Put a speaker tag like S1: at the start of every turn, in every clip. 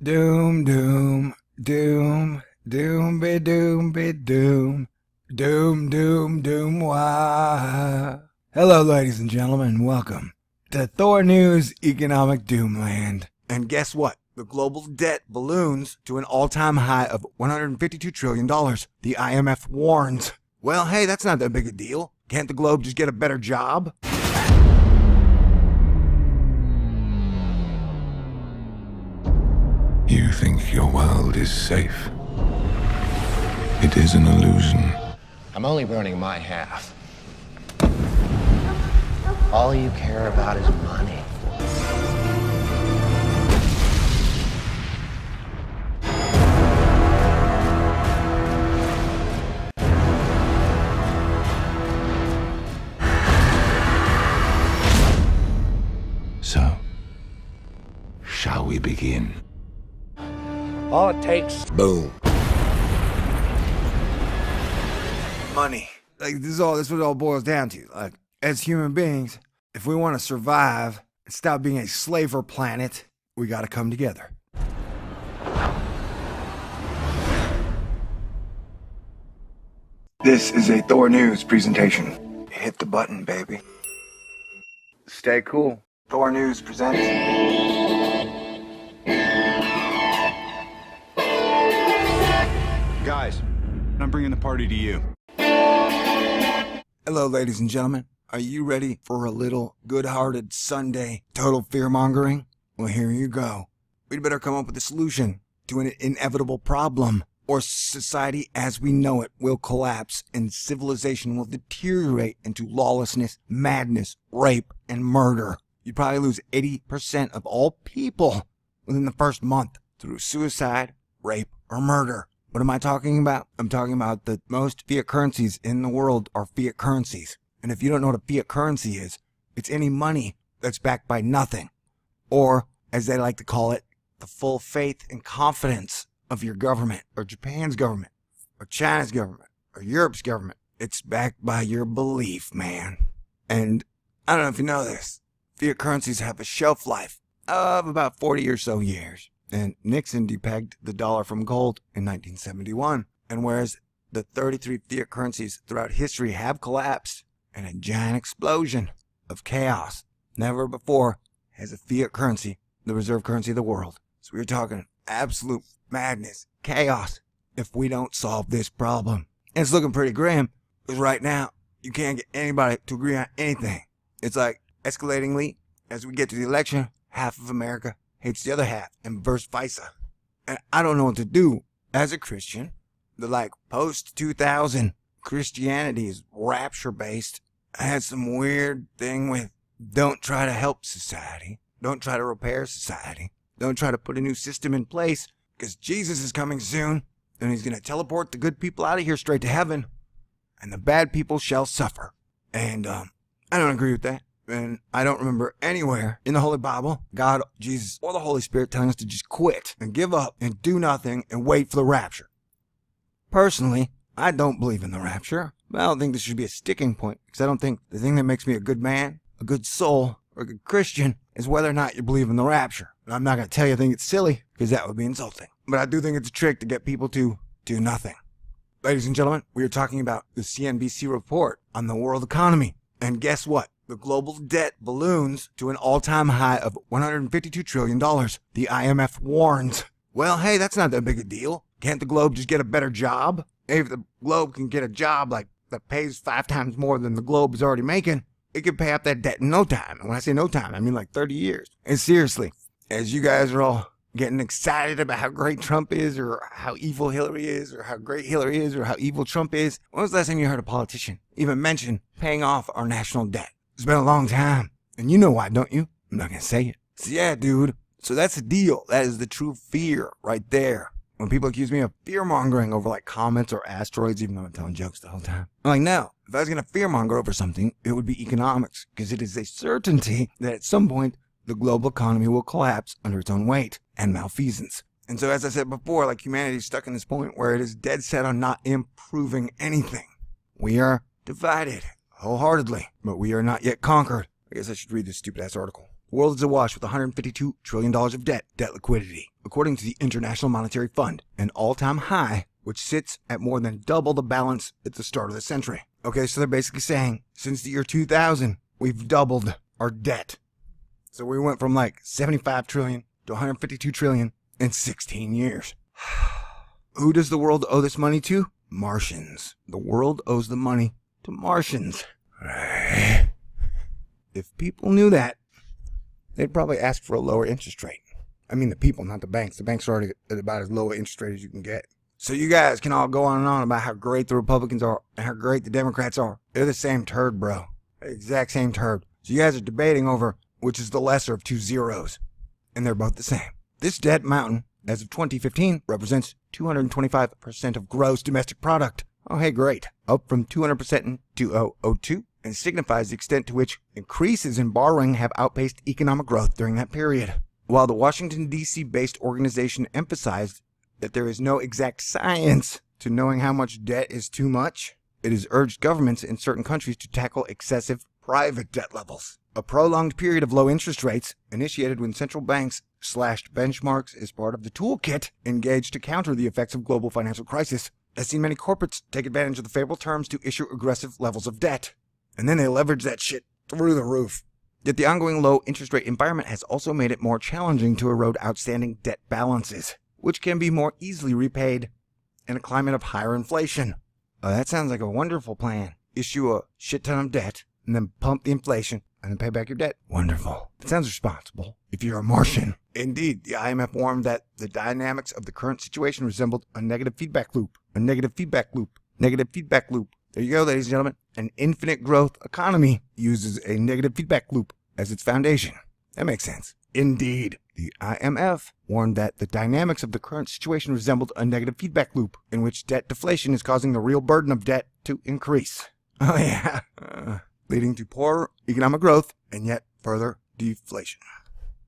S1: Doom, doom, doom, doom, be doom, be doom, doom, doom, doom, wah. Hello, ladies and gentlemen, welcome to Thor News Economic Doomland. And guess what? The global debt balloons to an all-time high of $152 trillion. The IMF warns. Well, hey, that's not that big a deal. Can't the globe just get a better job?
S2: You think your world is safe. It is an illusion.
S3: I'm only burning my half. All you care about is money.
S2: So, shall we begin?
S3: All it takes, boom.
S1: Money. Like, this is what it all boils down to. Like, as human beings, if we want to survive and stop being a slaver planet, we gotta come together. This is a Thor News presentation. Hit the button, baby. Stay cool. Thor News presents.
S4: Guys, I'm bringing the party to you.
S1: Hello, ladies and gentlemen. Are you ready for a little good-hearted Sunday total fear-mongering? Well, here you go. We'd better come up with a solution to an inevitable problem, or society as we know it will collapse and civilization will deteriorate into lawlessness, madness, rape, and murder. You'd probably lose 80% of all people within the first month through suicide, rape, or murder. What am I talking about? I'm talking about the most fiat currencies in the world are fiat currencies. And if you don't know what a fiat currency is, it's any money that's backed by nothing. Or, as they like to call it, the full faith and confidence of your government, or Japan's government, or China's government, or Europe's government. It's backed by your belief, man. And I don't know if you know this, fiat currencies have a shelf life of about 40 or so years. And Nixon depegged the dollar from gold in 1971. And whereas the 33 fiat currencies throughout history have collapsed in a giant explosion of chaos, never before has a fiat currency, the reserve currency of the world. So we're talking absolute madness, chaos, if we don't solve this problem. And it's looking pretty grim, because right now, you can't get anybody to agree on anything. It's like escalatingly, as we get to the election, half of America hates the other half, and vice versa. And I don't know what to do. As a Christian, the post-2000 Christianity is rapture-based. I had some weird thing with don't try to help society. Don't try to repair society. Don't try to put a new system in place, because Jesus is coming soon, and he's going to teleport the good people out of here straight to heaven, and the bad people shall suffer. And I don't agree with that. And I don't remember anywhere in the Holy Bible, God, Jesus, or the Holy Spirit telling us to just quit and give up and do nothing and wait for the rapture. Personally, I don't believe in the rapture. But I don't think this should be a sticking point, because I don't think the thing that makes me a good man, a good soul, or a good Christian is whether or not you believe in the rapture. And I'm not going to tell you I think it's silly, because that would be insulting. But I do think it's a trick to get people to do nothing. Ladies and gentlemen, we are talking about the CNBC report on the world economy. And guess what? The global debt balloons to an all-time high of $152 trillion. The IMF warns. Well, hey, that's not that big a deal. Can't the globe just get a better job? If the globe can get a job that pays 5 times more than the globe is already making, it could pay off that debt in no time. And when I say no time, I mean like 30 years. And seriously, as you guys are all getting excited about how great Trump is, or how evil Hillary is, or how great Hillary is, or how evil Trump is, when was the last time you heard a politician even mention paying off our national debt? It's been a long time. And you know why, don't you? I'm not going to say it. So yeah, dude. So that's the deal. That is the true fear right there. When people accuse me of fear-mongering over comets or asteroids, even though I'm telling jokes the whole time. I'm like, no. If I was going to fear-monger over something, it would be economics. Because it is a certainty that at some point, the global economy will collapse under its own weight and malfeasance. And so as I said before, humanity is stuck in this point where it is dead set on not improving anything. We are divided wholeheartedly, but we are not yet conquered. I guess I should read this stupid-ass article. The world is awash with $152 trillion of debt liquidity, according to the International Monetary Fund, an all-time high, which sits at more than double the balance at the start of the century. Okay, so they're basically saying, since the year 2000, we've doubled our debt. So we went from like 75 trillion to 152 trillion in 16 years. Who does the world owe this money to? Martians. The world owes the money to Martians. If people knew that, they'd probably ask for a lower interest rate. I mean the people, not the banks. The banks are already at about as low an interest rate as you can get. So you guys can all go on and on about how great the Republicans are and how great the Democrats are. They're the same turd, bro. The exact same turd. So you guys are debating over which is the lesser of two zeros. And they're both the same. This debt mountain, as of 2015, represents 225% of gross domestic product. Oh, hey, great. Up from 200% in 2002, and signifies the extent to which increases in borrowing have outpaced economic growth during that period. While the Washington, D.C.-based organization emphasized that there is no exact science to knowing how much debt is too much, it has urged governments in certain countries to tackle excessive private debt levels. A prolonged period of low interest rates, initiated when central banks slashed benchmarks as part of the toolkit engaged to counter the effects of global financial crisis, has seen many corporates take advantage of the favorable terms to issue aggressive levels of debt. And then they leverage that shit through the roof. Yet the ongoing low interest rate environment has also made it more challenging to erode outstanding debt balances, which can be more easily repaid in a climate of higher inflation. That sounds like a wonderful plan. Issue a shit ton of debt, and then pump the inflation, and then pay back your debt. Wonderful. It sounds responsible if you're a Martian. Indeed, the IMF warned that the dynamics of the current situation resembled a negative feedback loop. A negative feedback loop. Negative feedback loop. There you go, ladies and gentlemen. An infinite growth economy uses a negative feedback loop as its foundation. That makes sense. Indeed, the IMF warned that the dynamics of the current situation resembled a negative feedback loop in which debt deflation is causing the real burden of debt to increase. Oh yeah. Leading to poor economic growth and yet further deflation.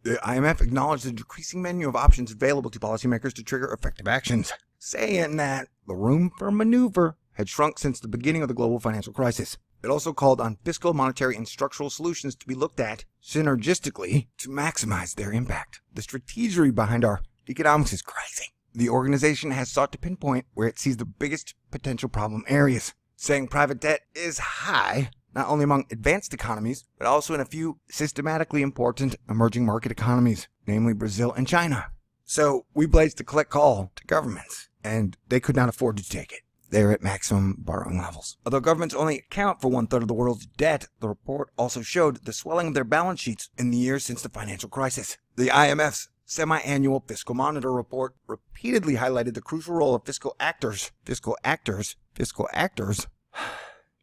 S1: The IMF acknowledged the decreasing menu of options available to policymakers to trigger effective actions, saying that the room for maneuver had shrunk since the beginning of the global financial crisis. It also called on fiscal, monetary, and structural solutions to be looked at synergistically to maximize their impact. The strategy behind our economics is crazy. The organization has sought to pinpoint where it sees the biggest potential problem areas, saying private debt is high, not only among advanced economies, but also in a few systematically important emerging market economies, namely Brazil and China. So we blazed a collect call to governments, and they could not afford to take it. They're at maximum borrowing levels. Although governments only account for 1/3 of the world's debt, the report also showed the swelling of their balance sheets in the years since the financial crisis. The IMF's semi-annual Fiscal Monitor report repeatedly highlighted the crucial role of fiscal actors,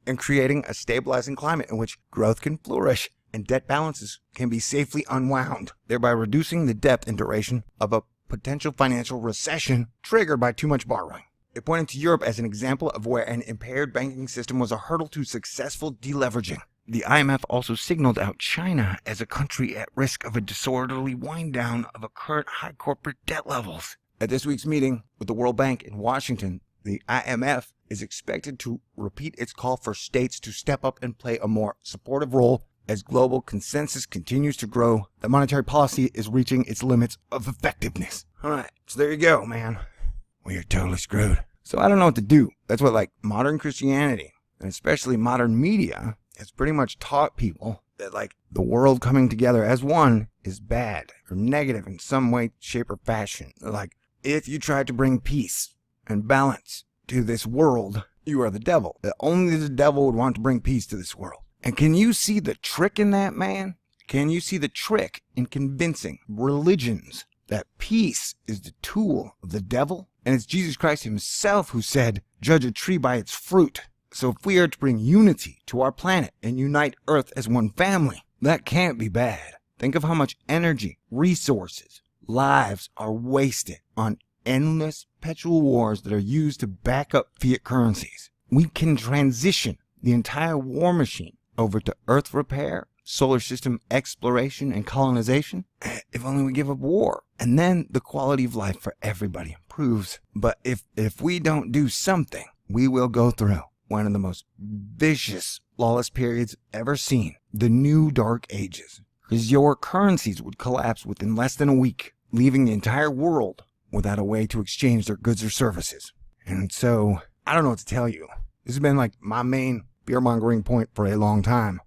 S1: in creating a stabilizing climate in which growth can flourish and debt balances can be safely unwound, thereby reducing the depth and duration of a potential financial recession triggered by too much borrowing. It pointed to Europe as an example of where an impaired banking system was a hurdle to successful deleveraging. The IMF also signaled out China as a country at risk of a disorderly wind-down of a current high corporate debt levels. At this week's meeting with the World Bank in Washington, the IMF is expected to repeat its call for states to step up and play a more supportive role as global consensus continues to grow. The monetary policy is reaching its limits of effectiveness. All right, so there you go, man. We are totally screwed. So I don't know what to do. That's what modern Christianity, and especially modern media, has pretty much taught people that the world coming together as one is bad or negative in some way, shape, or fashion. If you try to bring peace and balance to this world, you are the devil. That only the devil would want to bring peace to this world. And can you see the trick in that, man? Can you see the trick in convincing religions that peace is the tool of the devil? And it's Jesus Christ himself who said, judge a tree by its fruit. So if we are to bring unity to our planet and unite Earth as one family, that can't be bad. Think of how much energy, resources, lives are wasted on endless perpetual wars that are used to back up fiat currencies. We can transition the entire war machine over to Earth repair, solar system exploration, and colonization if only we give up war. And then the quality of life for everybody improves. But if we don't do something, we will go through one of the most vicious, lawless periods ever seen. The new dark ages. because your currencies would collapse within less than a week, leaving the entire world without a way to exchange their goods or services. And so, I don't know what to tell you. This has been like my main fear-mongering point for a long time.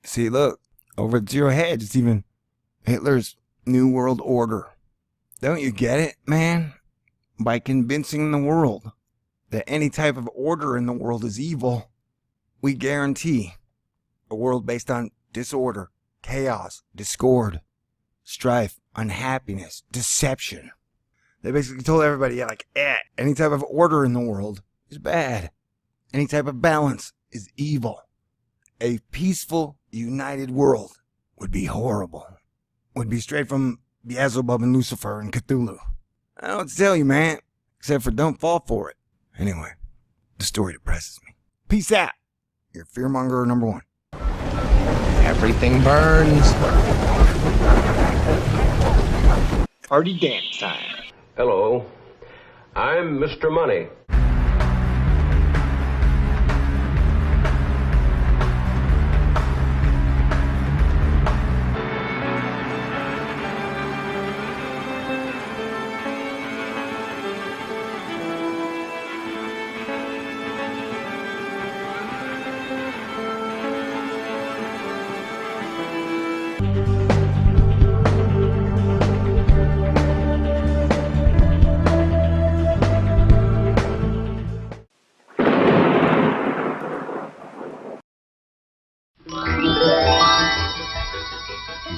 S1: See, look, over at Zero Hedge, it's even Hitler's New World Order. Don't you get it, man? By convincing the world that any type of order in the world is evil, we guarantee a world based on disorder, chaos, discord, strife, unhappiness, deception. They basically told everybody, any type of order in the world is bad. Any type of balance is evil. A peaceful, united world would be horrible. Would be straight from Beelzebub and Lucifer and Cthulhu. I don't know what to tell you, man, except for don't fall for it. Anyway, the story depresses me. Peace out. Your fearmonger number one.
S3: Everything burns.
S5: Party dance time.
S6: Hello, I'm Mr. Money.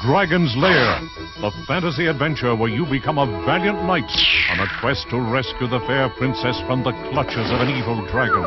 S7: Dragon's Lair, the fantasy adventure where you become a valiant knight on a quest to rescue the fair princess from the clutches of an evil dragon.